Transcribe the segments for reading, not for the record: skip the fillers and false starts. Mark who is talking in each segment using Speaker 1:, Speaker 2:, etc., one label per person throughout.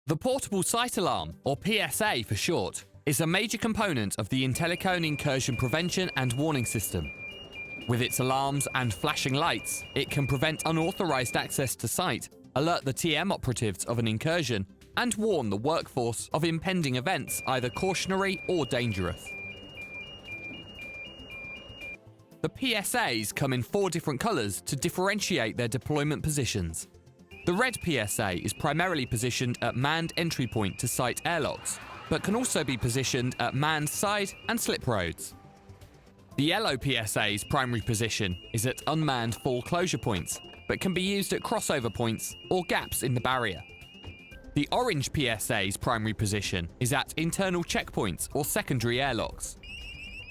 Speaker 1: The Portable Site Alarm, or PSA for short, is a major component of the Incursion incursion prevention and warning system. With its alarms and flashing lights, it can prevent unauthorized access to site, alert the TM operatives of an incursion, and warn the workforce of impending events, either cautionary or dangerous. The PSAs come in 4 different colours to differentiate their deployment positions. The red PSA is primarily positioned at manned entry point to site airlocks, but can also be positioned at manned side and slip roads. The yellow PSA's primary position is at unmanned full closure points, but can be used at crossover points or gaps in the barrier. The orange PSA's primary position is at internal checkpoints or secondary airlocks.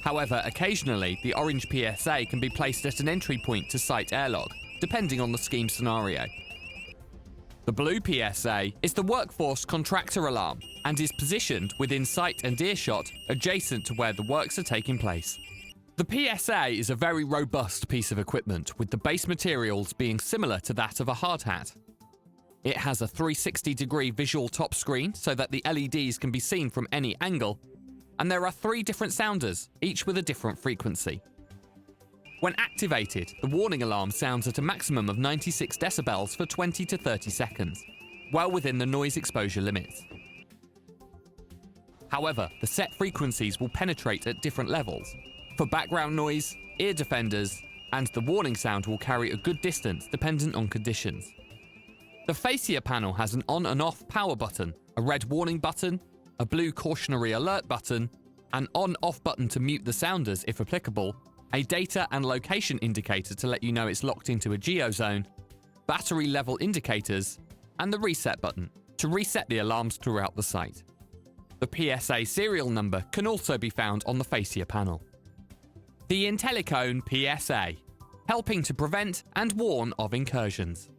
Speaker 1: However, occasionally the orange PSA can be placed at an entry point to site airlock, depending on the scheme scenario. The blue PSA is the workforce contractor alarm and is positioned within sight and earshot adjacent to where the works are taking place. The PSA is a very robust piece of equipment, with the base materials being similar to that of a hard hat. It has a 360-degree visual top screen so that the LEDs can be seen from any angle, and there are 3 different sounders, each with a different frequency. When activated, the warning alarm sounds at a maximum of 96 decibels for 20 to 30 seconds, well within the noise exposure limits. However, the set frequencies will penetrate at different levels. For background noise, ear defenders, and the warning sound will carry a good distance dependent on conditions. The fascia panel has an on and off power button, a red warning button, a blue cautionary alert button, an on-off button to mute the sounders if applicable, a data and location indicator to let you know it's locked into a geozone, battery level indicators, and the reset button to reset the alarms throughout the site. The PSA serial number can also be found on the fascia panel. The Incursion PSA, helping to prevent and warn of incursions.